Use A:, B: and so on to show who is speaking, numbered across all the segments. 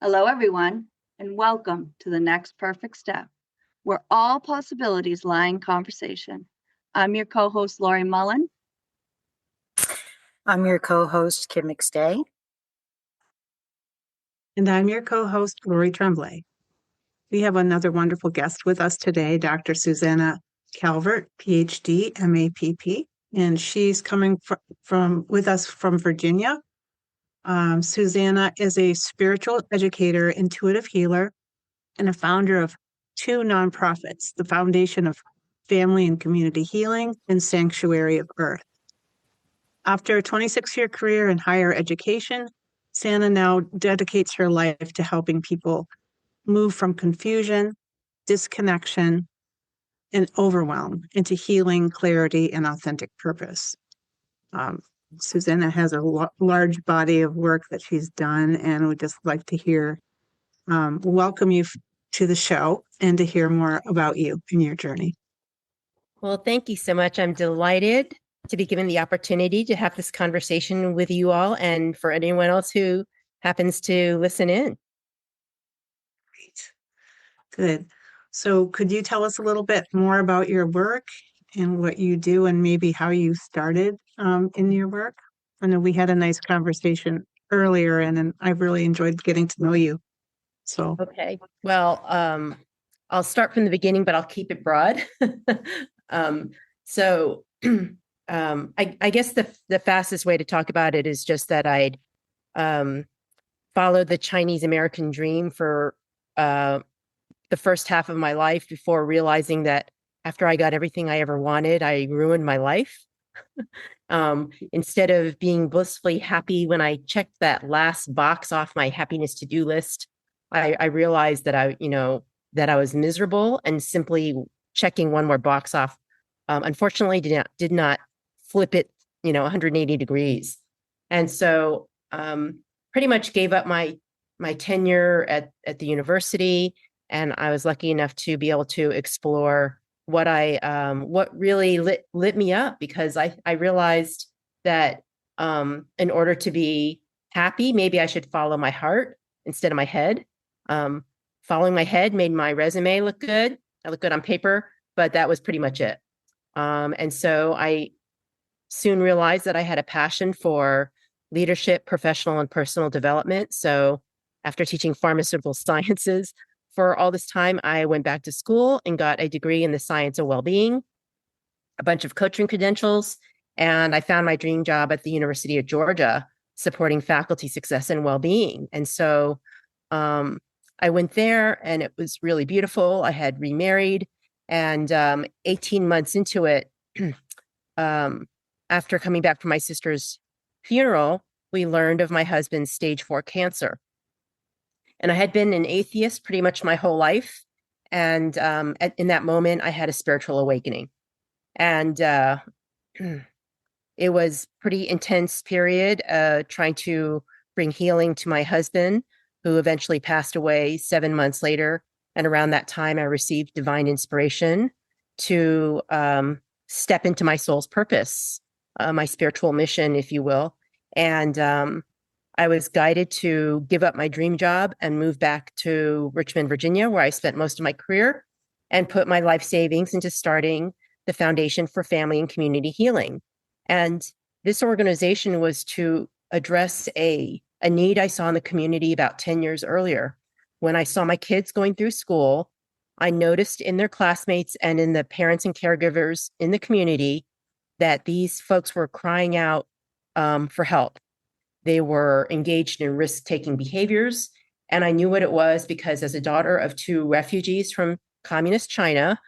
A: Hello, everyone, and welcome to the Next Perfect Step, where all possibilities lie in conversation. I'm your co-host, Laurie Mullen.
B: I'm your co-host, Kim McStay.
C: And I'm your co-host, Laurie Tremblay. We have another wonderful guest with us today, Dr. Susanna Calvert, PhD, MAPP, and she's coming with us from Virginia. Susanna is a spiritual educator, intuitive healer, and a founder of two nonprofits, the Foundation of Family and Community Healing and Sanctuary of Earth. After a 26-year career in higher education, Susanna now dedicates her life to helping people move from confusion, disconnection, and overwhelm into healing, clarity, and authentic purpose. Susanna has a large body of work that she's done, and would just like to welcome you to the show and to hear more about you and your journey.
D: Well, thank you so much. I'm delighted to be given the opportunity to have this conversation with you all and for anyone else who happens to listen in.
C: Great. Good. So could you tell us a little bit more about your work and what you do and maybe how you started in your work? I know we had a nice conversation earlier and I really enjoyed getting to know you. So,
D: okay. Well, I'll start from the beginning, but I'll keep it broad. I guess the fastest way to talk about it is just that I'd followed the Chinese American dream for the first half of my life before realizing that after I got everything I ever wanted, I ruined my life. Instead of being blissfully happy when I checked that last box off my happiness to-do list, I realized that I was miserable, and simply checking one more box off, unfortunately did not flip it, 180 degrees. And so pretty much gave up my tenure at the university, and I was lucky enough to be able to explore what really lit me up, because I realized that in order to be happy, maybe I should follow my heart instead of my head. Following my head made my resume look good. I look good on paper, but that was pretty much it. And so I soon realized that I had a passion for leadership, professional and personal development. So after teaching pharmaceutical sciences for all this time, I went back to school and got a degree in the science of well-being, a bunch of coaching credentials, and I found my dream job at the University of Georgia, supporting faculty success and well-being. And so I went there, and it was really beautiful. I had remarried, and 18 months into it, after coming back from my sister's funeral, we learned of my husband's stage 4 cancer. And I had been an atheist pretty much my whole life. And in that moment, I had a spiritual awakening. And it was pretty intense period, trying to bring healing to my husband, who eventually passed away 7 months later. And around that time, I received divine inspiration to step into my soul's purpose, my spiritual mission, if you will. And I was guided to give up my dream job and move back to Richmond, Virginia, where I spent most of my career, and put my life savings into starting the Foundation for Family and Community Healing. And this organization was to address a need I saw in the community about 10 years earlier. When I saw my kids going through school, I noticed in their classmates and in the parents and caregivers in the community that these folks were crying out for help. They were engaged in risk-taking behaviors. And I knew what it was because, as a daughter of 2 refugees from communist China,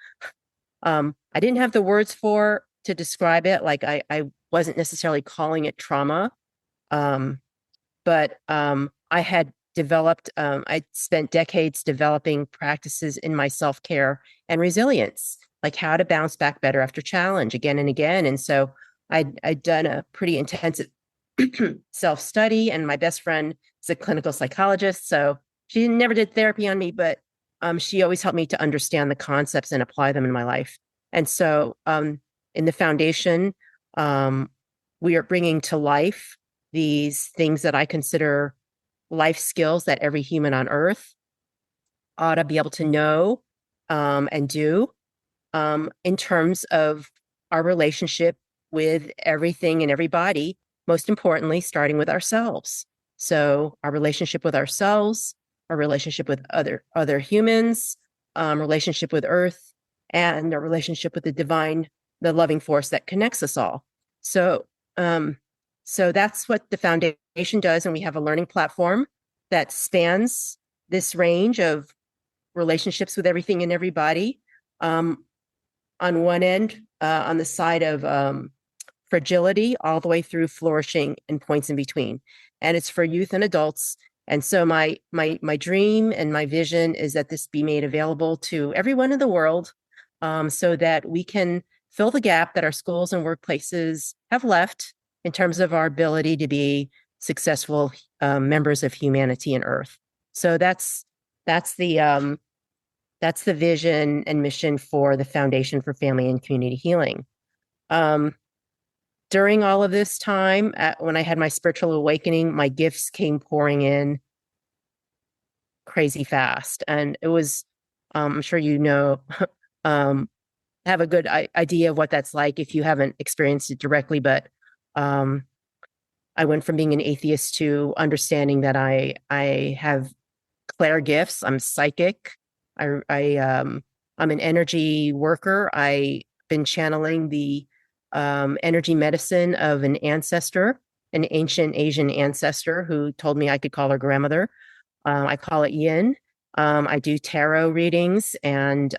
D: I didn't have the words to describe it. Like I wasn't necessarily calling it trauma. But I had developed, I spent decades developing practices in my self-care and resilience, like how to bounce back better after challenge again and again. And so I'd done a pretty intensive self-study, and my best friend is a clinical psychologist. So she never did therapy on me, but she always helped me to understand the concepts and apply them in my life. And so in the foundation, we are bringing to life these things that I consider life skills that every human on earth ought to be able to know and do in terms of our relationship with everything and everybody, most importantly, starting with ourselves. So our relationship with ourselves, our relationship with other humans, relationship with Earth, and our relationship with the divine, the loving force that connects us all. So, so that's what the foundation does, and we have a learning platform that spans this range of relationships with everything and everybody. On one end, on the side of fragility, all the way through flourishing and points in between. And it's for youth and adults. And so my dream and my vision is that this be made available to everyone in the world, so that we can fill the gap that our schools and workplaces have left in terms of our ability to be successful members of humanity and Earth. So that's the vision and mission for the Foundation for Family and Community Healing. During all of this time, when I had my spiritual awakening, my gifts came pouring in crazy fast. And it was, I'm sure you know, have a good idea of what that's like if you haven't experienced it directly. But I went from being an atheist to understanding that I have clair gifts. I'm psychic. I'm an energy worker. I've been channeling the energy medicine of an ancestor, an ancient Asian ancestor who told me I could call her grandmother. I call it yin. I do tarot readings and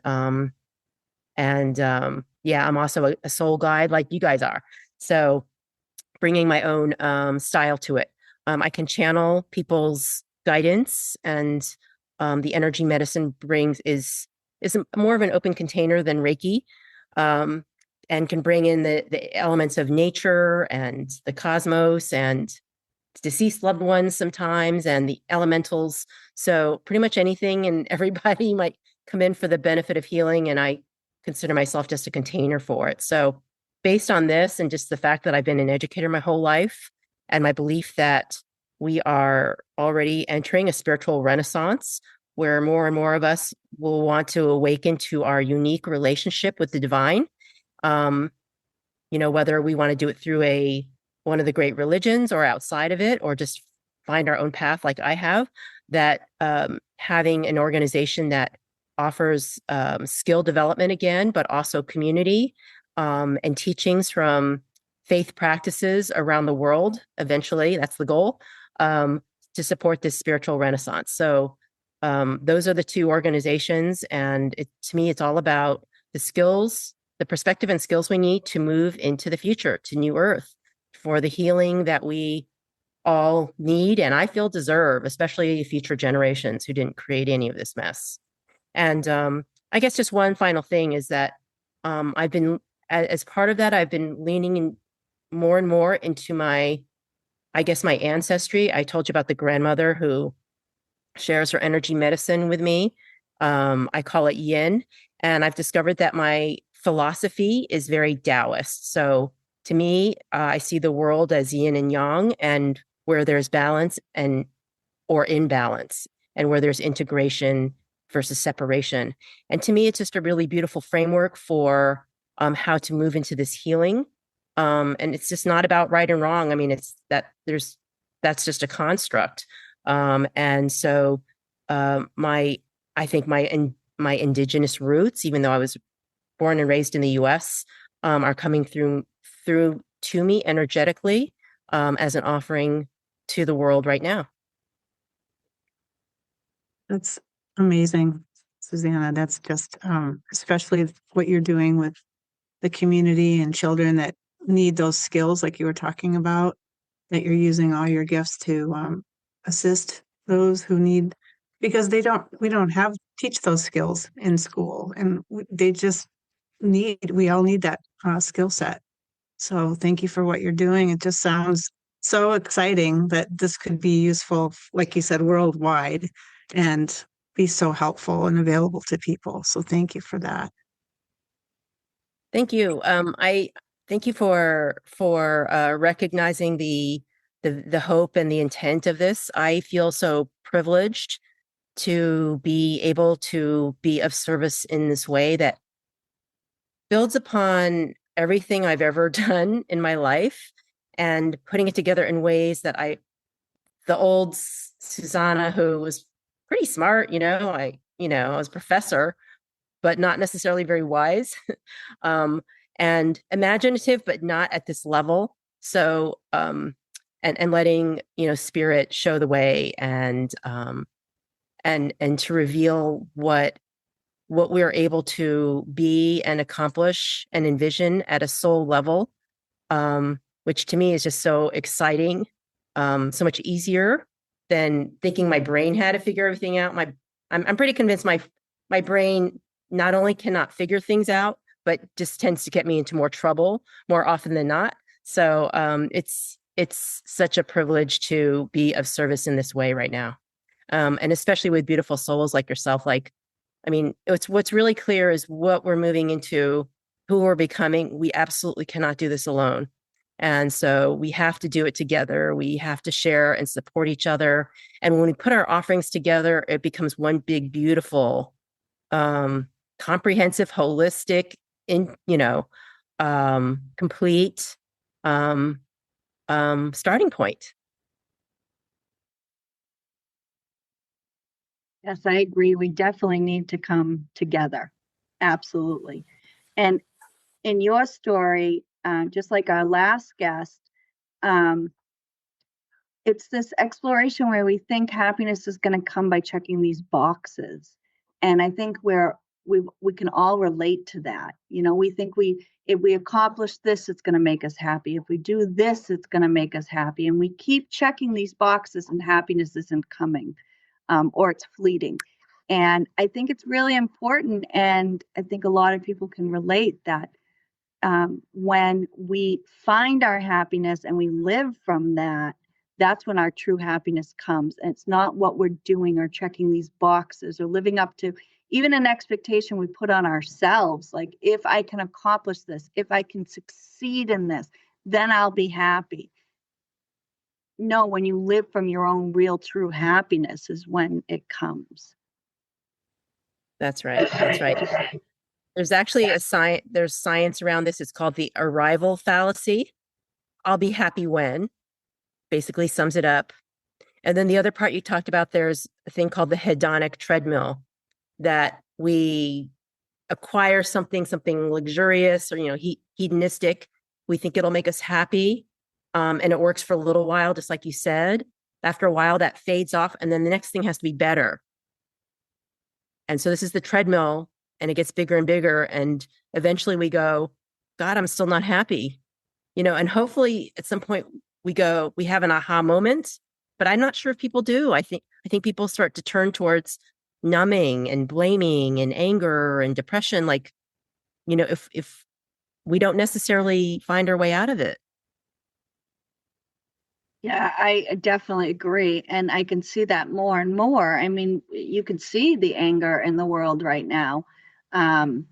D: yeah, I'm also a soul guide like you guys are. So bringing my own style to it. I can channel people's guidance, and the energy medicine is more of an open container than Reiki, and can bring in the elements of nature and the cosmos and deceased loved ones sometimes and the elementals. So pretty much anything and everybody might come in for the benefit of healing, and I consider myself just a container for it. So based on this and just the fact that I've been an educator my whole life, and my belief that we are already entering a spiritual renaissance where more and more of us will want to awaken to our unique relationship with the divine. Whether we want to do it through one of the great religions or outside of it, or just find our own path like I have, that having an organization that offers skill development again, but also community and teachings from faith practices around the world, eventually, that's the goal, to support this spiritual renaissance. So those are the two organizations. And to me, it's all about the skills, the perspective and skills we need to move into the future, to New Earth, for the healing that we all need and I feel deserve, especially future generations who didn't create any of this mess. And I guess just one final thing is that I've been, as part of that, I've been leaning in more and more into my ancestry. I told you about the grandmother who shares her energy medicine with me. I call it yin. And I've discovered that my philosophy is very Taoist. So to me, I see the world as yin and yang, and where there's balance or imbalance, and where there's integration versus separation. And to me, it's just a really beautiful framework for how to move into this healing. And it's just not about right and wrong. I mean, that's just a construct. And so my indigenous roots, even though I was born and raised in the US, are coming through to me energetically as an offering to the world right now.
C: That's amazing, Susanna. That's just, especially what you're doing with the community and children that need those skills like you were talking about, that you're using all your gifts to assist those who need, because we don't teach those skills in school, and we all need that skill set. So thank you for what you're doing. It just sounds so exciting that this could be useful, like you said, worldwide, and be so helpful and available to people. So thank you for that.
D: Thank you. I thank you for recognizing the the hope and the intent of this. I feel so privileged to be able to be of service in this way that builds upon everything I've ever done in my life, and putting it together in ways that the old Susanna, who was pretty smart, I was a professor, but not necessarily very wise, and imaginative, but not at this level. So, and letting, spirit show the way, and to reveal what we're able to be and accomplish and envision at a soul level, which to me is just so exciting, so much easier than thinking my brain had to figure everything out. I'm pretty convinced my brain not only cannot figure things out, but just tends to get me into more trouble more often than not. So it's such a privilege to be of service in this way right now, and especially with beautiful souls like yourself. What's really clear is what we're moving into, who we're becoming. We absolutely cannot do this alone. And so we have to do it together. We have to share and support each other. And when we put our offerings together, it becomes one big, beautiful, comprehensive, holistic, complete starting point.
A: Yes, I agree. We definitely need to come together. Absolutely. And in your story, just like our last guest, it's this exploration where we think happiness is going to come by checking these boxes. And I think we can all relate to that. We think if we accomplish this, it's going to make us happy. If we do this, it's going to make us happy. And we keep checking these boxes and happiness isn't coming, or it's fleeting. And I think it's really important. And I think a lot of people can relate that when we find our happiness and we live from that, that's when our true happiness comes. And it's not what we're doing or checking these boxes or living up to even an expectation we put on ourselves. Like, if I can accomplish this, if I can succeed in this, then I'll be happy. No, when you live from your own real true happiness is when it comes.
D: That's right. That's right. There's actually there's science around this. It's called the arrival fallacy. I'll be happy when, basically sums it up. And then the other part you talked about, there's a thing called the hedonic treadmill, that we acquire something luxurious or, hedonistic. We think it'll make us happy. And it works for a little while, just like you said. After a while, that fades off. And then the next thing has to be better. And so this is the treadmill, and it gets bigger and bigger. And eventually we go, God, I'm still not happy. And hopefully at some point we have an aha moment, but I'm not sure if people do. I think people start to turn towards numbing and blaming and anger and depression. Like, if we don't necessarily find our way out of it.
A: Yeah, I definitely agree. And I can see that more and more. I mean, you can see the anger in the world right now. And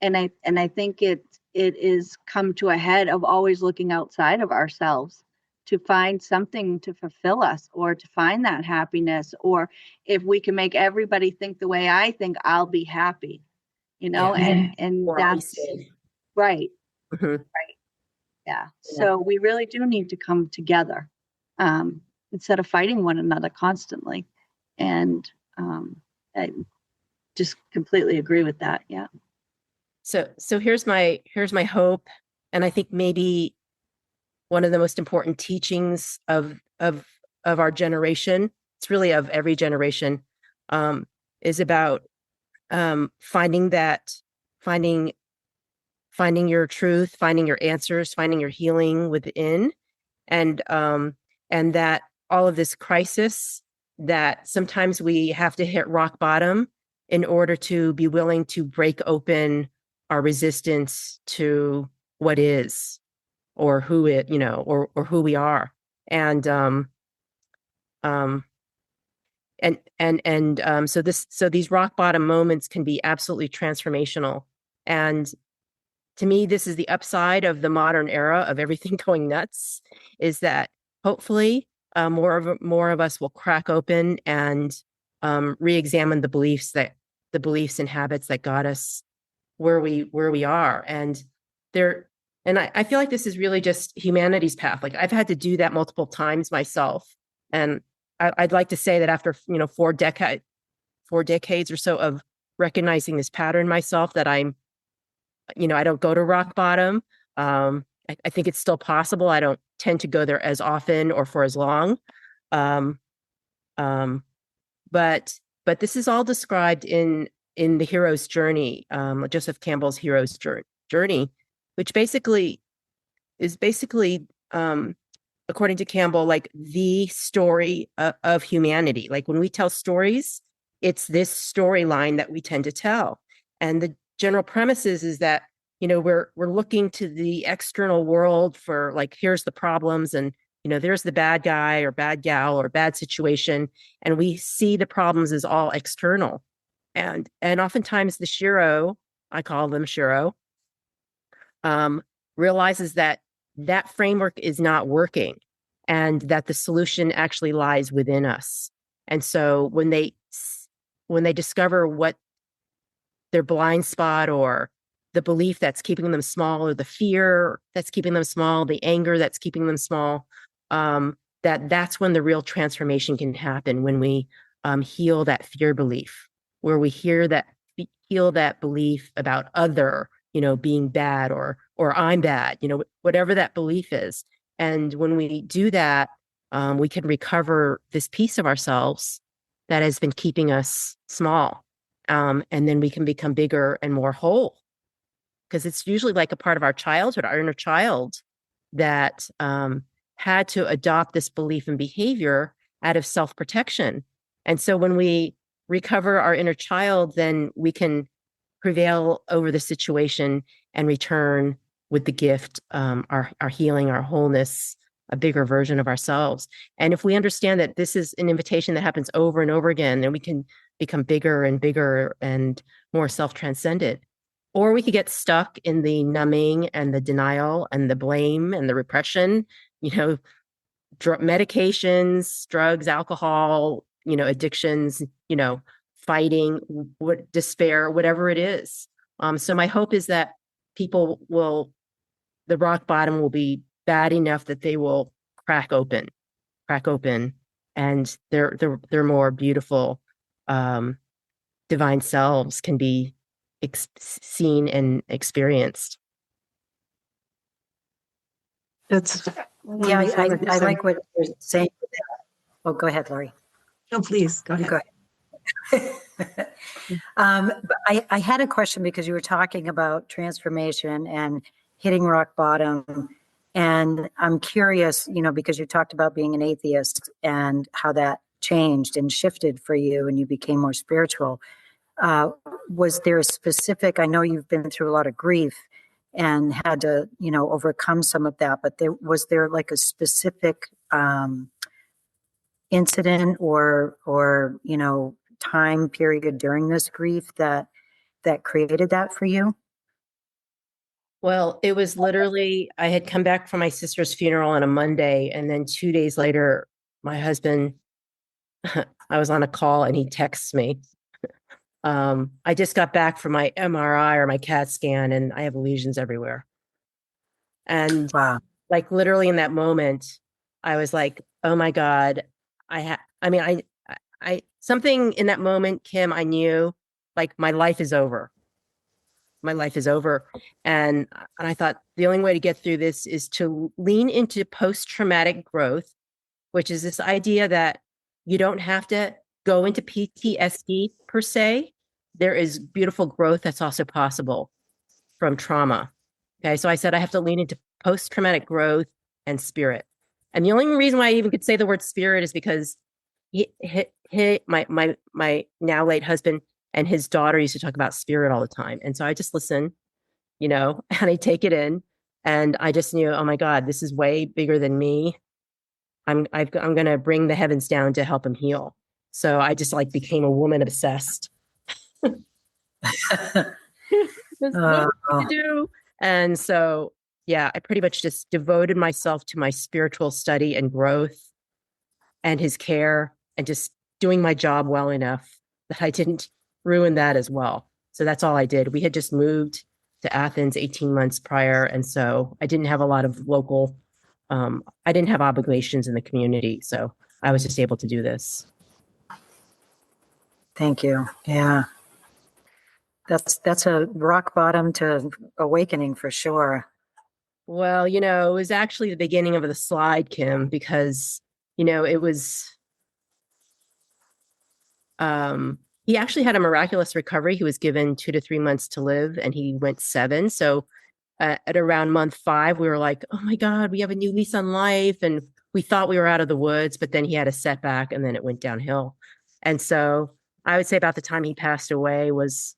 A: I think it is come to a head of always looking outside of ourselves to find something to fulfill us, or to find that happiness. Or if we can make everybody think the way I think, I'll be happy,
D: Yeah.
A: and
D: Or
A: that's right.
D: Mm-hmm.
A: Right. Yeah. So we really do need to come together, instead of fighting one another constantly. And I just completely agree with that. Yeah.
D: So here's my hope, and I think maybe one of the most important teachings of our generation, it's really of every generation, is about finding your truth, finding your answers, finding your healing within, and that all of this crisis, that sometimes we have to hit rock bottom in order to be willing to break open our resistance to what is, or who it, or who we are. And so these rock bottom moments can be absolutely transformational. And to me, this is the upside of the modern era of everything going nuts, is that hopefully more of us will crack open and re-examine the beliefs and habits that got us where we are. And I feel like this is really just humanity's path. Like I've had to do that multiple times myself. And I'd like to say that after, 4 decades or so of recognizing this pattern myself, that I don't go to rock bottom. I think it's still possible. I don't tend to go there as often or for as long. Um, but this is all described in the hero's journey, Joseph Campbell's hero's journey, which is according to Campbell, like the story of humanity. Like when we tell stories, it's this storyline that we tend to tell. And the general premise is that, we're looking to the external world for like, here's the problems, and, there's the bad guy or bad gal or bad situation. And we see the problems as all external. And oftentimes the Shiro, I call them Shiro, realizes that framework is not working and that the solution actually lies within us. And so when they discover what their blind spot or the belief that's keeping them small, or the fear that's keeping them small, the anger that's keeping them small, that's when the real transformation can happen, when we heal that fear belief, where we heal that belief about other, being bad or I'm bad, whatever that belief is. And when we do that, we can recover this piece of ourselves that has been keeping us small. And then we can become bigger and more whole, because it's usually like a part of our childhood, our inner child, that had to adopt this belief and behavior out of self-protection. And so when we recover our inner child, then we can prevail over the situation and return with the gift, our healing, our wholeness, a bigger version of ourselves. And if we understand that this is an invitation that happens over and over again, then we can become bigger and bigger and more self-transcended. Or we could get stuck in the numbing and the denial and the blame and the repression, medications, drugs, alcohol, addictions, fighting, despair, whatever it is. So my hope is that the rock bottom will be bad enough that they will crack open, and their more beautiful, divine selves can be seen and experienced.
C: That's
B: Yeah, I like what you're saying. Oh, go ahead, Laurie.
C: No, please go ahead.
B: Go ahead. But I had a question, because you were talking about transformation and hitting rock bottom. And I'm curious, because you talked about being an atheist and how that changed and shifted for you and you became more spiritual. Was there a specific, I know you've been through a lot of grief and had to, overcome some of that, but was there like a specific incident or time period during this grief that created that for you?
D: Well, it was literally, I had come back from my sister's funeral on a Monday, and then 2 days later, my husband, I was on a call and he texts me. I just got back from my MRI or my CAT scan, and I have lesions everywhere. And
B: Wow.
D: like literally in that moment, I was like, oh my God, something in that moment, Kim, I knew like my life is over. My life is over. And I thought the only way to get through this is to lean into post-traumatic growth, which is this idea that you don't have to go into PTSD per se. There is beautiful growth that's also possible from trauma. Okay. So I said, I have to lean into post-traumatic growth and spirit. And the only reason why I even could say the word spirit is because my now late husband and his daughter used to talk about spirit all the time. And so I just listen, and I take it in, and I just knew, oh my God, this is way bigger than me. I'm going to bring the heavens down to help him heal. So I just like became a woman obsessed. There's nothing to do. And so yeah, I pretty much just devoted myself to my spiritual study and growth and his care and just doing my job well enough that I didn't ruin that as well. So that's all I did. We had just moved to Athens 18 months prior. And so I didn't have a lot of local, I didn't have obligations in the community. So I was just able to do this.
B: Thank you. Yeah. That's a rock bottom to awakening for sure.
D: Well, it was actually the beginning of the slide, Kim, because, it was, he actually had a miraculous recovery. He was given 2 to 3 months to live and he went 7. So at around month 5, we were like, oh my God, we have a new lease on life. And we thought we were out of the woods, but then he had a setback and then it went downhill. And so I would say about the time he passed away was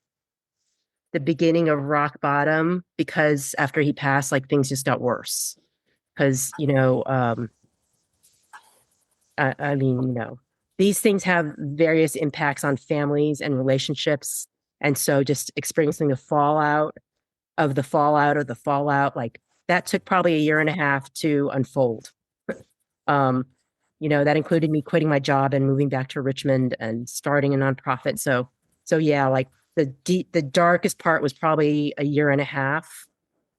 D: the beginning of rock bottom, because after he passed, like things just got worse. Because, I mean, these things have various impacts on families and relationships. And so just experiencing the fallout of the fallout of the fallout, like that took probably a year and a half to unfold. That included me quitting my job and moving back to Richmond and starting a nonprofit. So yeah, like the darkest part was probably a year and a half.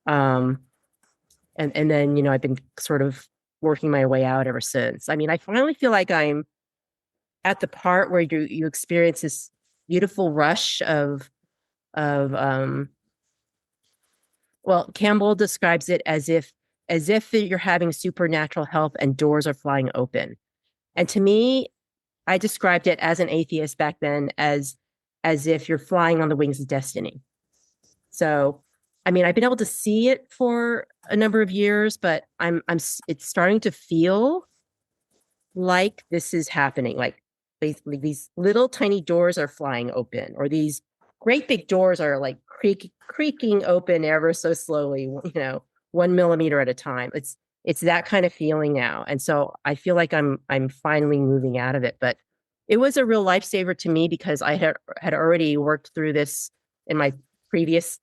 D: And then, I've been sort of working my way out ever since. I mean, I finally feel like I'm at the part where you experience this beautiful rush of well, Campbell describes it as if you're having supernatural help and doors are flying open. And to me, I described it as an atheist back then as if you're flying on the wings of destiny. So, I mean, I've been able to see it for a number of years, but it's starting to feel like this is happening. Like basically these little tiny doors are flying open, or these great big doors are like creaking open ever so slowly, 1 millimeter at a time. It's that kind of feeling now. And so I feel like I'm finally moving out of it. But it was a real lifesaver to me because I had already worked through this in my previous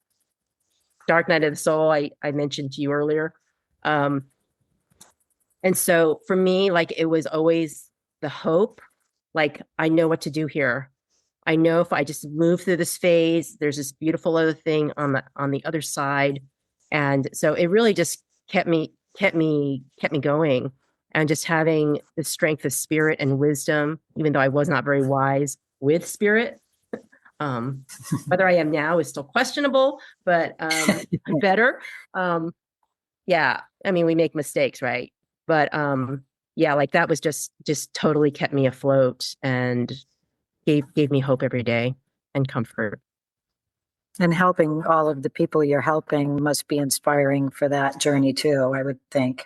D: dark night of the soul I mentioned to you earlier. And so for me, like it was always the hope, like I know what to do here. I know if I just move through this phase, there's this beautiful other thing on the other side. And so it really just kept me going, and just having the strength of spirit and wisdom, even though I was not very wise with spirit. Whether I am now is still questionable, but better. Yeah, I mean, we make mistakes, right? But yeah, like that was just totally kept me afloat and gave me hope every day and comfort.
B: And helping all of the people you're helping must be inspiring for that journey too, I would think.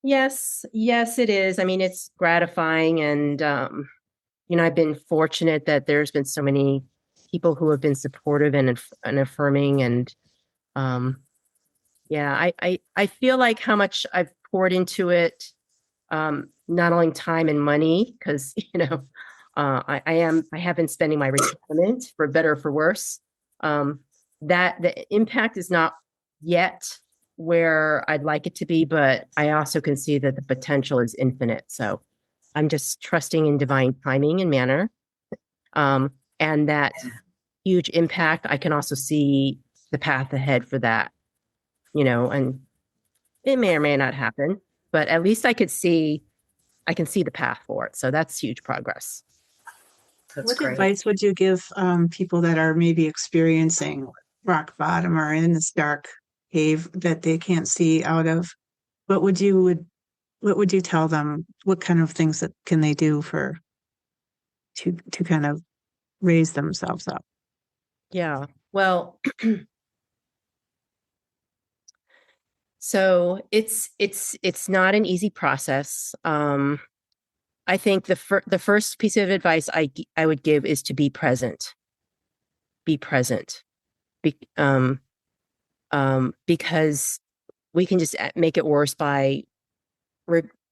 D: Yes, it is. I mean, it's gratifying, and I've been fortunate that there's been so many people who have been supportive and affirming, and yeah, I feel like how much I've poured into it, not only time and money, because I have been spending my retirement for better or for worse. That the impact is not yet where I'd like it to be, but I also can see that the potential is infinite. So I'm just trusting in divine timing and manner. And that huge impact, I can also see the path ahead for that, and it may or may not happen, but at least I can see the path for it. So that's huge progress.
B: That's
C: What
B: great.
C: advice would you give people that are maybe experiencing rock bottom or in this dark cave that they can't see out of? What would you tell them? What kind of things that can they do to kind of raise themselves up?
D: Yeah. Well, so it's not an easy process. I think the first piece of advice I would give is to be present. Be present. Because we can just make it worse by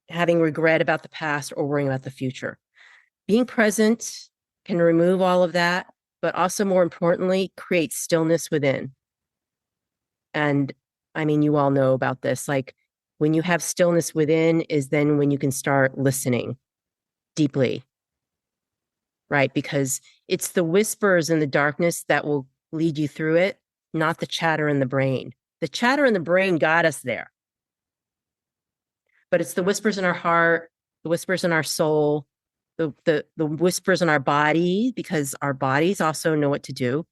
D: having regret about the past or worrying about the future. Being present can remove all of that, but also more importantly, create stillness within. And I mean, you all know about this. Like when you have stillness within is then when you can start listening deeply, right? Because it's the whispers in the darkness that will lead you through it, not the chatter in the brain. The chatter in the brain got us there, but it's the whispers in our heart, the whispers in our soul, the whispers in our body, because our bodies also know what to do.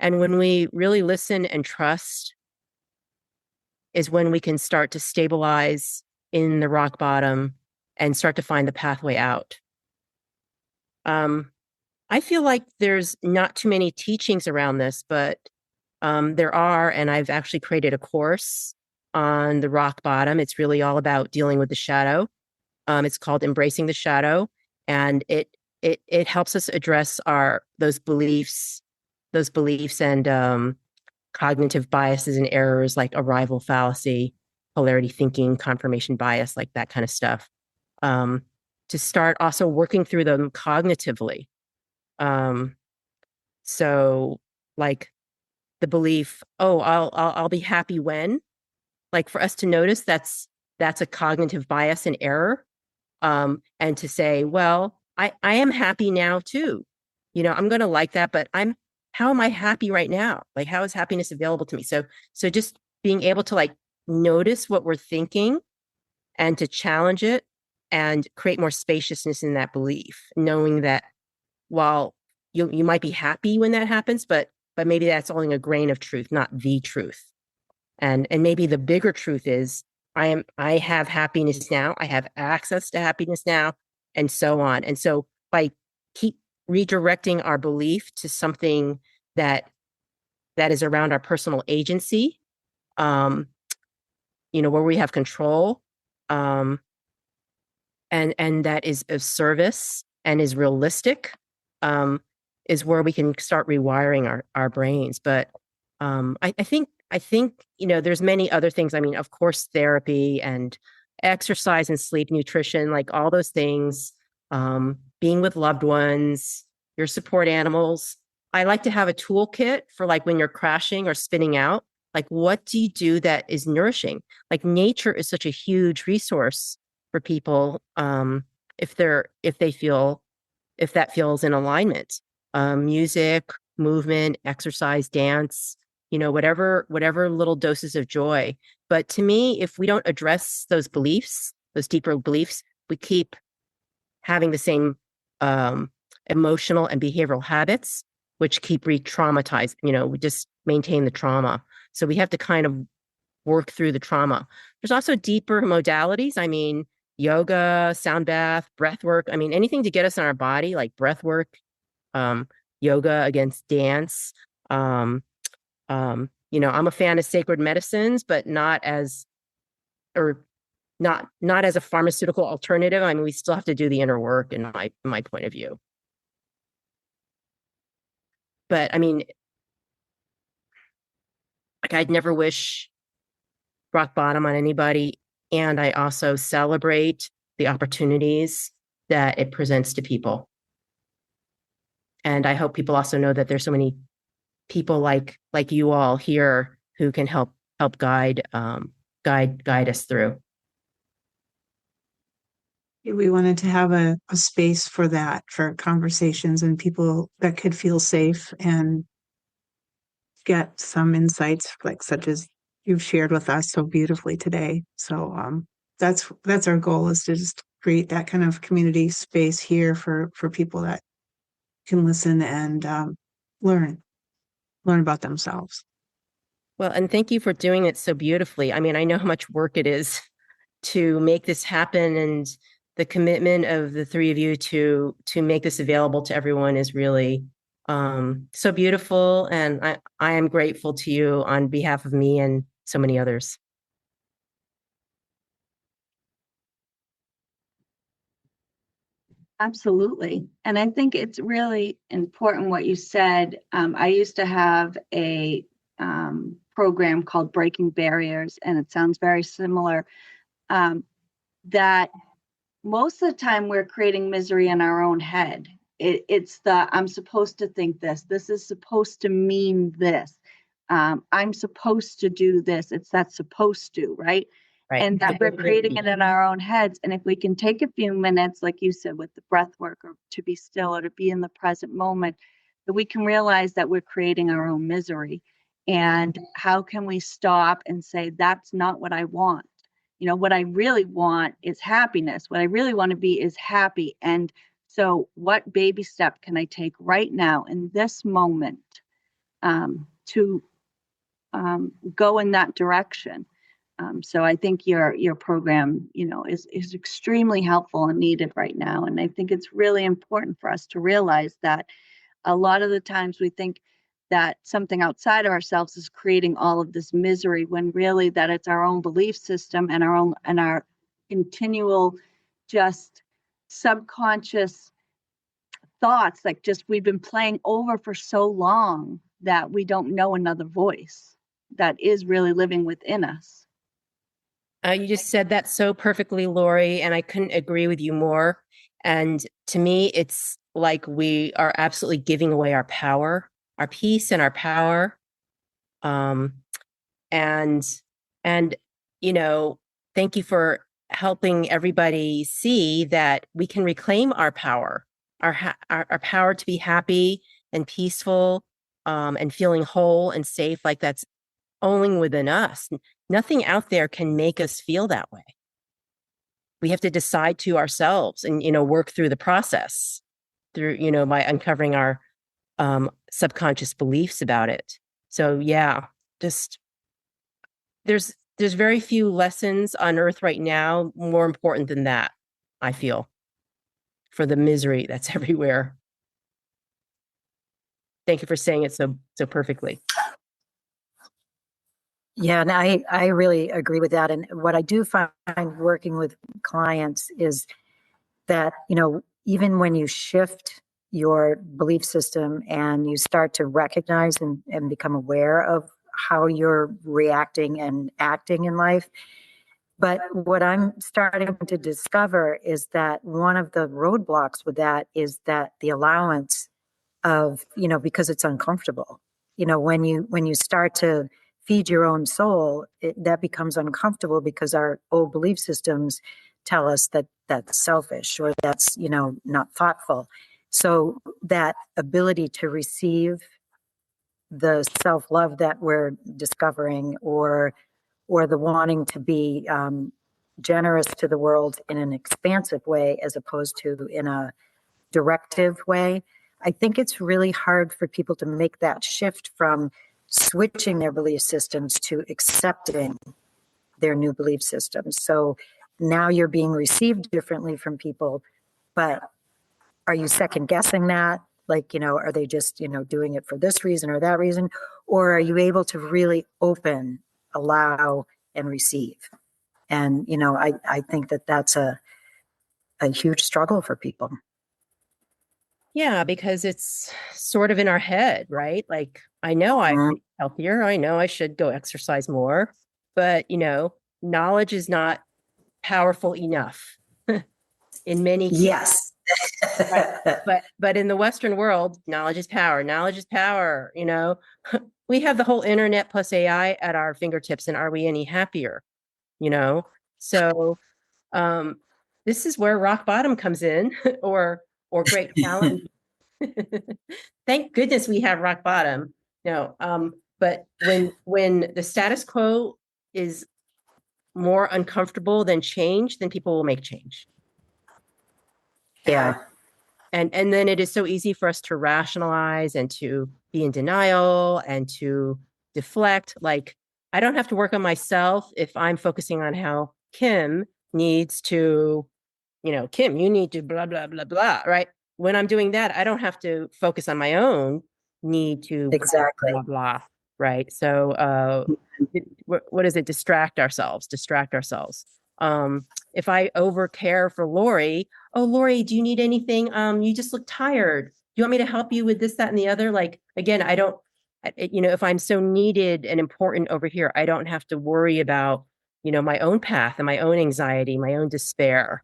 D: And when we really listen and trust is when we can start to stabilize in the rock bottom and start to find the pathway out. I feel like there's not too many teachings around this, but there are, and I've actually created a course on the rock bottom. It's really all about dealing with the shadow. It's called Embracing the Shadow, and it helps us address those beliefs and cognitive biases and errors like arrival fallacy, polarity thinking, confirmation bias, like that kind of stuff. To start also working through them cognitively. So like the belief, oh, I'll be happy when, like for us to notice that's a cognitive bias and error. And to say, well, I am happy now too. You know, I'm going to like that, but how am I happy right now? Like, how is happiness available to me? So just being able to like notice what we're thinking and to challenge it and create more spaciousness in that belief, knowing that while you might be happy when that happens, but maybe that's only a grain of truth, not the truth. And maybe the bigger truth is I have happiness now, I have access to happiness now, and so on. And so by keep redirecting our belief to something that is around our personal agency, where we have control, and that is of service and is realistic, is where we can start rewiring our brains. But I think there's many other things. I mean, of course, therapy and exercise and sleep, nutrition, like all those things, being with loved ones, your support animals. I like to have a toolkit for like when you're crashing or spinning out. Like, what do you do that is nourishing? Like, nature is such a huge resource for people, if that feels in alignment. Music, movement, exercise, dance, whatever little doses of joy. But to me, if we don't address those beliefs, those deeper beliefs, we keep having the same emotional and behavioral habits, which keep re-traumatized. We just maintain the trauma. So we have to kind of work through the trauma. There's also deeper modalities. I mean, yoga, sound bath, breath work. I mean, anything to get us in our body, like breath work, yoga against dance. I'm a fan of sacred medicines, but not as a pharmaceutical alternative. I mean, we still have to do the inner work in my point of view. But I mean, like, I'd never wish rock bottom on anybody. And I also celebrate the opportunities that it presents to people. And I hope people also know that there's so many people like you all here who can help guide us through.
C: We wanted to have a space for that, for conversations and people that could feel safe and get some insights like such as you've shared with us so beautifully today. So that's our goal, is to just create that kind of community space here for people that can listen and learn about themselves.
D: Well, and thank you for doing it so beautifully. I mean, I know how much work it is to make this happen, and the commitment of the three of you to make this available to everyone is really so beautiful. And I am grateful to you on behalf of me and so many others.
A: Absolutely. And I think it's really important what you said. I used to have a program called Breaking Barriers, and it sounds very similar, that most of the time we're creating misery in our own head. It's I'm supposed to think this is supposed to mean this. I'm supposed to do this. It's that supposed to, right?
D: Right.
A: And that we're creating it in our own heads. And if we can take a few minutes, like you said, with the breath work, or to be still, or to be in the present moment, that we can realize that we're creating our own misery. And how can we stop and say, that's not what I want? What I really want is happiness. What I really want to be is happy. And so what baby step can I take right now in this moment to go in that direction? So I think your program, is extremely helpful and needed right now. And I think it's really important for us to realize that a lot of the times we think that something outside of ourselves is creating all of this misery, when really that it's our own belief system and our continual just subconscious thoughts, like just we've been playing over for so long that we don't know another voice that is really living within us.
D: You just said that so perfectly, Laurie, and I couldn't agree with you more. And to me, it's like we are absolutely giving away our power, our peace and our power. And thank you for helping everybody see that we can reclaim our power, our power to be happy and peaceful, and feeling whole and safe, like that's only within us. Nothing out there can make us feel that way. We have to decide to ourselves and, work through the process through, by uncovering our subconscious beliefs about it. So yeah, just there's very few lessons on earth right now more important than that, I feel, for the misery that's everywhere. Thank you for saying it so perfectly.
B: Yeah, and I really agree with that. And what I do find working with clients is that, even when you shift your belief system and you start to recognize and become aware of how you're reacting and acting in life. But what I'm starting to discover is that one of the roadblocks with that is that the allowance of, because it's uncomfortable. When you start to feed your own soul, that becomes uncomfortable because our old belief systems tell us that that's selfish or that's, not thoughtful. So that ability to receive the self-love that we're discovering, or the wanting to be generous to the world in an expansive way as opposed to in a directive way. I think it's really hard for people to make that shift from switching their belief systems to accepting their new belief systems. So now you're being received differently from people, but are you second guessing that? Like, are they just, doing it for this reason or that reason? Or are you able to really open, allow, and receive? And, I think that that's a huge struggle for people.
D: Yeah, because it's sort of in our head, right? Like, I know I should be healthier. I know I should go exercise more, but, knowledge is not powerful enough in many cases.
B: Yes.
D: Right. But in the Western world, knowledge is power. Knowledge is power. We have the whole internet plus AI at our fingertips, and are we any happier? So this is where rock bottom comes in, or great challenge. Thank goodness we have rock bottom. But when the status quo is more uncomfortable than change, then people will make change.
B: Yeah.
D: And then it is so easy for us to rationalize and to be in denial and to deflect. Like, I don't have to work on myself if I'm focusing on how Kim needs to, Kim, you need to blah, blah, blah, blah, right? When I'm doing that, I don't have to focus on my own need to
B: Exactly.
D: blah, blah, right? So what is it? Distract ourselves. If I over care for Laurie, oh, Laurie, do you need anything? You just look tired. Do you want me to help you with this, that, and the other? Like, again, I don't, if I'm so needed and important over here, I don't have to worry about, my own path and my own anxiety, my own despair.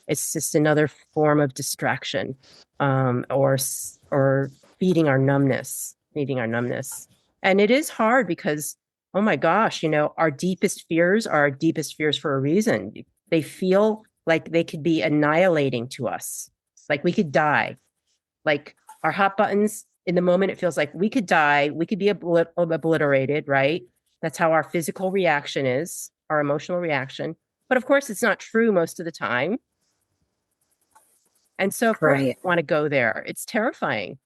D: It's just another form of distraction, or feeding our numbness. And it is hard because, oh my gosh, our deepest fears are our deepest fears for a reason. They feel like they could be annihilating to us. Like we could die. Like our hot buttons in the moment, it feels like we could die. We could be obliterated, right? That's how our physical reaction is, our emotional reaction. But of course, it's not true most of the time. And so, of course,
B: Right.
D: I want to go there. It's terrifying.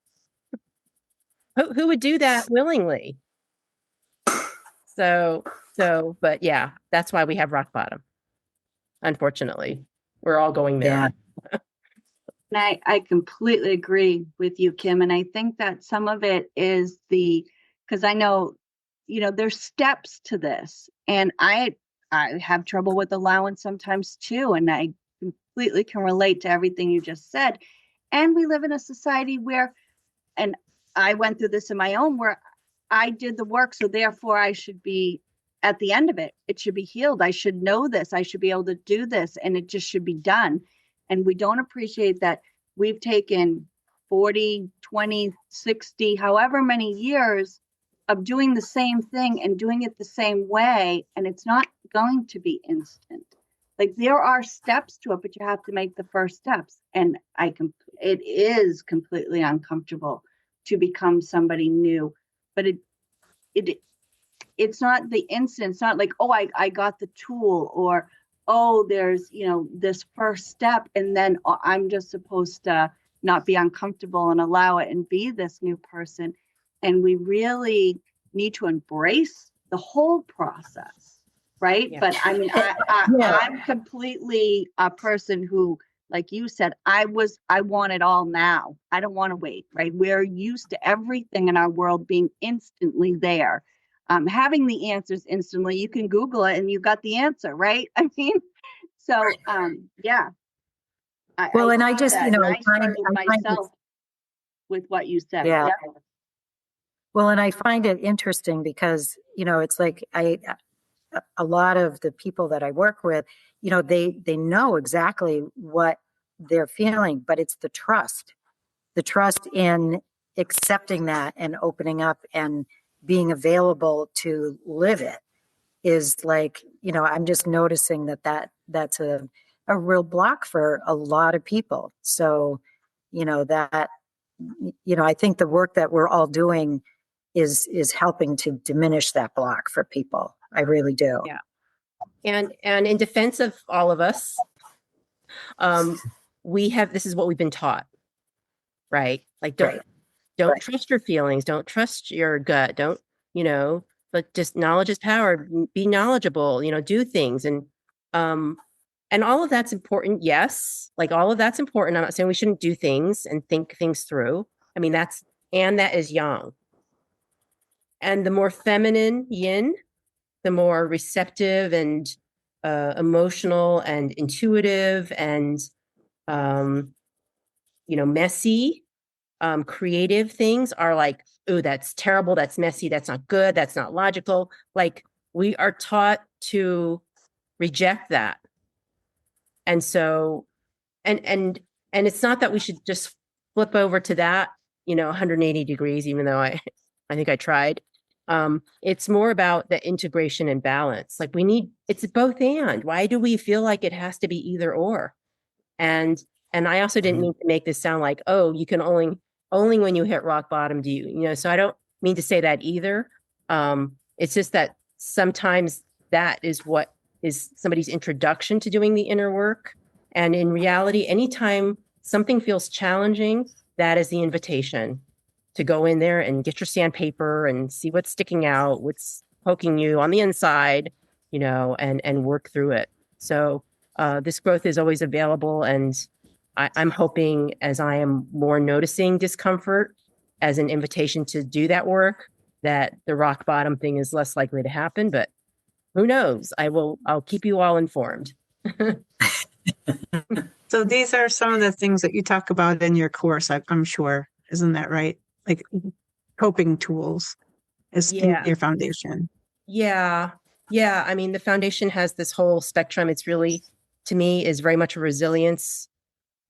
D: Who would do that willingly? But yeah, that's why we have rock bottom. Unfortunately, we're all going there.
B: Yeah.
A: And I completely agree with you, Kim. And I think that some of it is because I know, there's steps to this. And I have trouble with allowance sometimes too. And I completely can relate to everything you just said. And we live in a society where, and I went through this in my own, where I did the work. So therefore I should be at the end of it. It should be healed. I should know this. I should be able to do this. And it just should be done. And we don't appreciate that we've taken 40, 20, 60, however many years of doing the same thing and doing it the same way. And it's not going to be instant. Like there are steps to it, but you have to make the first steps. And it is completely uncomfortable to become somebody new, but it's not the instant. It's not like, oh, I got the tool, or, oh, there's, this first step. And then I'm just supposed to not be uncomfortable and allow it and be this new person. And we really need to embrace the whole process. Right.
D: Yeah.
A: But I mean, I'm completely a person who, like you said, I want it all now. I don't want to wait. Right. We're used to everything in our world being instantly there. Having the answers instantly. You can Google it and you got the answer. Right. I mean, so yeah.
B: I just,
A: I struggled myself with what you said.
B: Yeah. Well, and I find it interesting because, it's like a lot of the people that I work with, they know exactly what they're feeling, but it's the trust in accepting that and opening up and being available to live it is like, I'm just noticing that's a real block for a lot of people. So, I think the work that we're all doing is helping to diminish that block for people. I really do.
D: Yeah. And in defense of all of us, this is what we've been taught, right? Like, don't trust your feelings. Don't trust your gut. Don't, but just knowledge is power. Be knowledgeable, do things. And all of that's important. Yes. Like all of that's important. I'm not saying we shouldn't do things and think things through. I mean, that is yang. And the more feminine yin, the more receptive and emotional and intuitive and, messy, creative things are like, oh, that's terrible. That's messy. That's not good. That's not logical. Like we are taught to reject that. And so, and it's not that we should just flip over to that, 180 degrees, even though I think I tried. It's more about the integration and balance. Like it's both and. Why do we feel like it has to be either or? And I also didn't mean to make this sound like, oh, you can only when you hit rock bottom do you, so I don't mean to say that either. It's just that sometimes that is what is somebody's introduction to doing the inner work. And in reality, anytime something feels challenging, that is the invitation to go in there and get your sandpaper and see what's sticking out, what's poking you on the inside, and work through it. So this growth is always available. And I'm hoping as I am more noticing discomfort as an invitation to do that work, that the rock bottom thing is less likely to happen. But who knows? I'll keep you all informed.
C: So these are some of the things that you talk about in your course, I'm sure. Isn't that right? Like coping tools is in your foundation.
D: Yeah. I mean, the foundation has this whole spectrum. It's really, to me, is very much a resilience.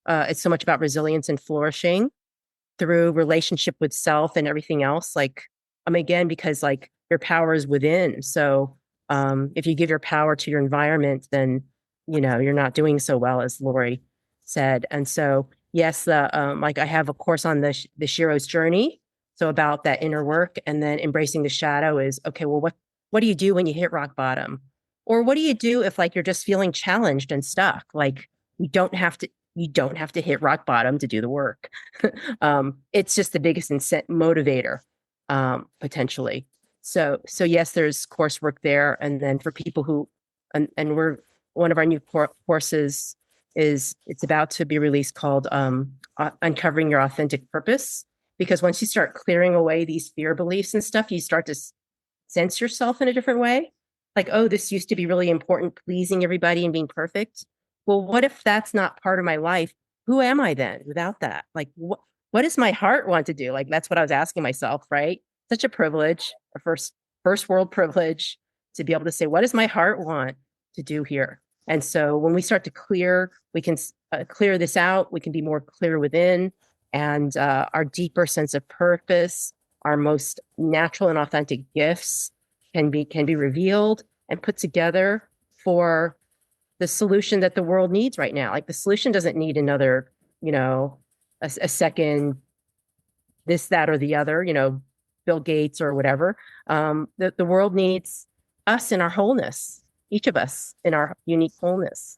D: It's so much about resilience and flourishing through relationship with self and everything else. Like again, because like your power is within. So if you give your power to your environment, then, you're not doing so well, as Laurie said. And so, yes, like I have a course on the Shiro's journey. So about that inner work, and then embracing the shadow is, okay, well, what do you do when you hit rock bottom? Or what do you do if like you're just feeling challenged and stuck? Like you don't have to hit rock bottom to do the work. It's just the biggest motivator, potentially. So yes, there's coursework there. And then for people who, and we're, one of our new courses it's about to be released, called Uncovering Your Authentic Purpose. Because once you start clearing away these fear beliefs and stuff, you start to sense yourself in a different way. Like, oh, this used to be really important, pleasing everybody and being perfect. Well, what if that's not part of my life? Who am I then without that? Like, what does my heart want to do? Like, that's what I was asking myself, right? Such a privilege, a first world privilege, to be able to say, what does my heart want to do here? And so when we start to clear, we can clear this out. We can be more clear within, and our deeper sense of purpose, our most natural and authentic gifts can be revealed and put together for the solution that the world needs right now. Like the solution doesn't need another, a second this, that, or the other, Bill Gates or whatever. The world needs us in our wholeness, each of us in our unique wholeness.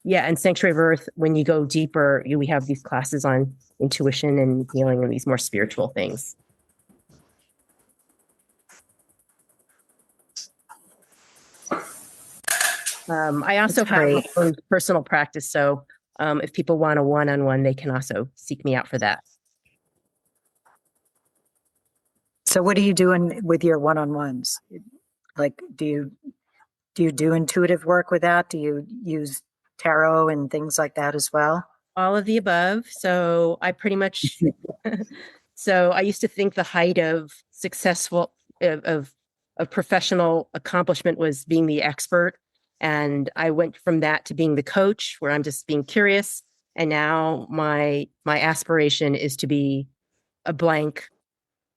D: Yeah, and Sanctuary of Earth, when you go deeper, we have these classes on intuition and healing and these more spiritual things. I also have my own personal practice, so if people want a one-on-one, they can also seek me out for that.
B: So what are you doing with your one-on-ones? Like, do you do intuitive work with that? Do you use tarot and things like that as well?
D: All of the above. So I pretty much, so I used to think the height of successful, of professional accomplishment was being the expert. And I went from that to being the coach, where I'm just being curious. And now my aspiration is to be a blank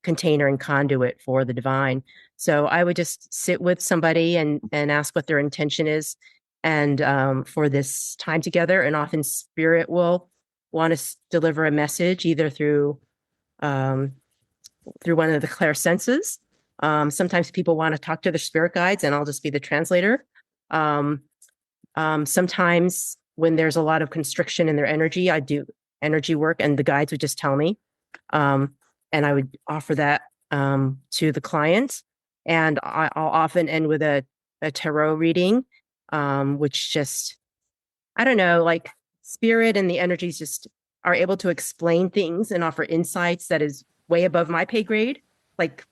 D: container and conduit for the divine. So I would just sit with somebody and ask what their intention is, and for this time together. And often spirit will want to deliver a message, either through one of the clairsenses. Sometimes people want to talk to their spirit guides, and I'll just be the translator. Sometimes when there's a lot of constriction in their energy, I do energy work, and the guides would just tell me. And I would offer that to the client. And I'll often end with a tarot reading, which just, I don't know, like spirit and the energies just are able to explain things and offer insights that is way above my pay grade, like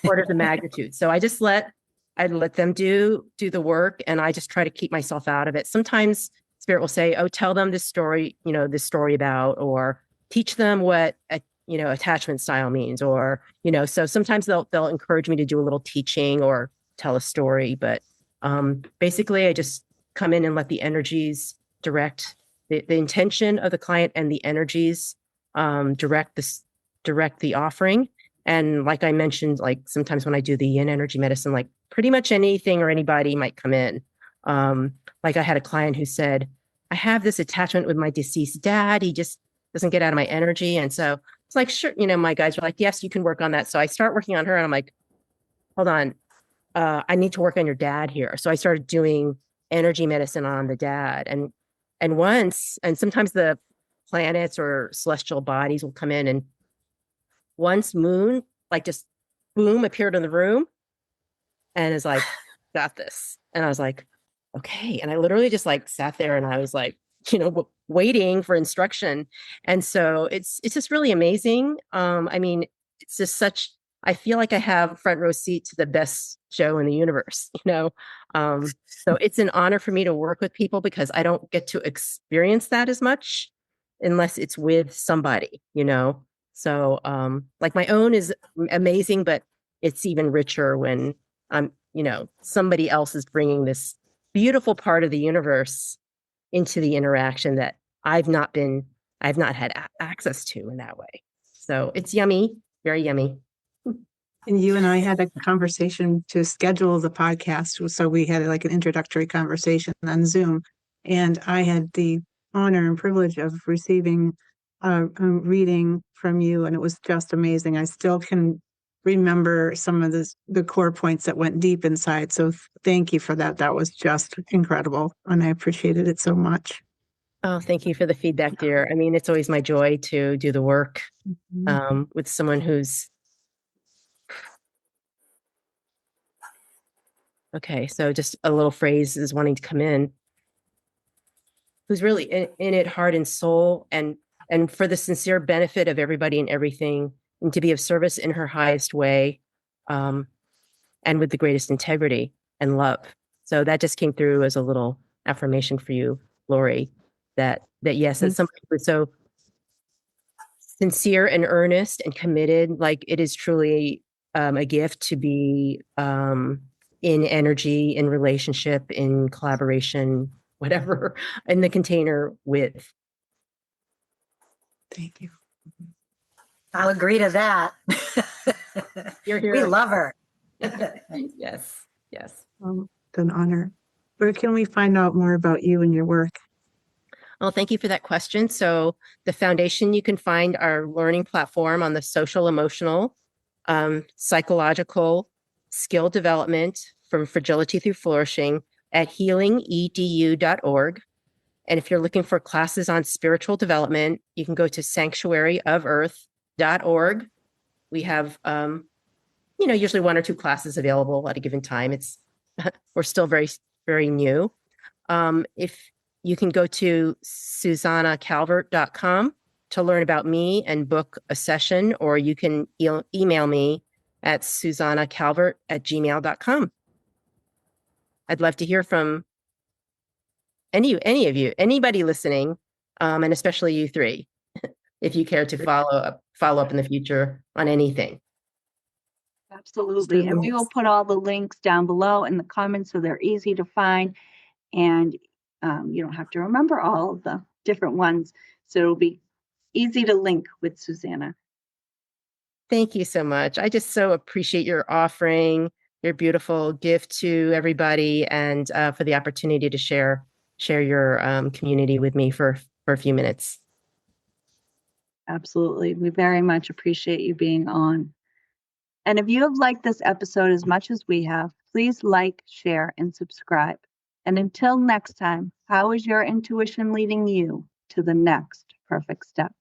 D: orders of magnitude. So I just let them do the work, and I just try to keep myself out of it. Sometimes spirit will say, oh, tell them this story, this story about, or teach them what attachment style means, or, so sometimes they'll encourage me to do a little teaching or tell a story. But basically I just come in and let the energies direct the intention of the client, and the energies direct the offering. And like I mentioned, like sometimes when I do the yin energy medicine, like pretty much anything or anybody might come in. Like I had a client who said, I have this attachment with my deceased dad. He just doesn't get out of my energy. And so it's like, sure, my guys were like, yes, you can work on that. So I start working on her, and I'm like, hold on, I need to work on your dad here. So I started doing energy medicine on the dad. And sometimes the planets or celestial bodies will come in, and once Moon, like just boom, appeared in the room and is like, got this. And I was like, okay. And I literally just like sat there, and I was like, waiting for instruction. And so it's just really amazing. I mean, it's just I feel like I have front row seat to the best show in the universe, so it's an honor for me to work with people, because I don't get to experience that as much unless it's with somebody, so like my own is amazing, but it's even richer when I'm, somebody else is bringing this beautiful part of the universe into the interaction that I've not had access to in that way. So it's yummy, very yummy.
C: And you and I had a conversation to schedule the podcast. So we had like an introductory conversation on Zoom. And I had the honor and privilege of receiving a reading from you. And it was just amazing. I still can remember some of the core points that went deep inside. So thank you for that. That was just incredible. And I appreciated it so much.
D: Oh, thank you for the feedback, dear. I mean, it's always my joy to do the work with someone who's okay. So just a little phrase is wanting to come in, who's really in it heart and soul, and for the sincere benefit of everybody and everything, and to be of service in her highest way, and with the greatest integrity and love. So that just came through as a little affirmation for you, Laurie, that yes, that's somebody who's so sincere and earnest and committed. Like, it is truly a gift to be in energy, in relationship, in collaboration, whatever, in the container with.
C: Thank you.
B: I'll agree to that.
D: You're here.
B: We love her.
D: Yes. Yes.
C: It's an honor. Where can we find out more about you and your work?
D: Well, thank you for that question. So the foundation, you can find our learning platform on the social, emotional, psychological skill development from fragility through flourishing at healingedu.org. And if you're looking for classes on spiritual development, you can go to sanctuaryoferarth.org. We have, usually 1 or 2 classes available at a given time. We're still very, very new. If you can go to susannacalvert.com to learn about me and book a session, or you can email me at susannacalvert@gmail.com. I'd love to hear from any of you, anybody listening, and especially you three, if you care to follow up in the future on anything.
A: Absolutely. And we will put all the links down below in the comments so they're easy to find. And you don't have to remember all of the different ones. So it'll be easy to link with Susanna.
D: Thank you so much. I just so appreciate your offering your beautiful gift to everybody, and for the opportunity to share your community with me for a few minutes.
A: Absolutely. We very much appreciate you being on. And if you have liked this episode as much as we have, please like, share, and subscribe. And until next time, how is your intuition leading you to the next perfect step?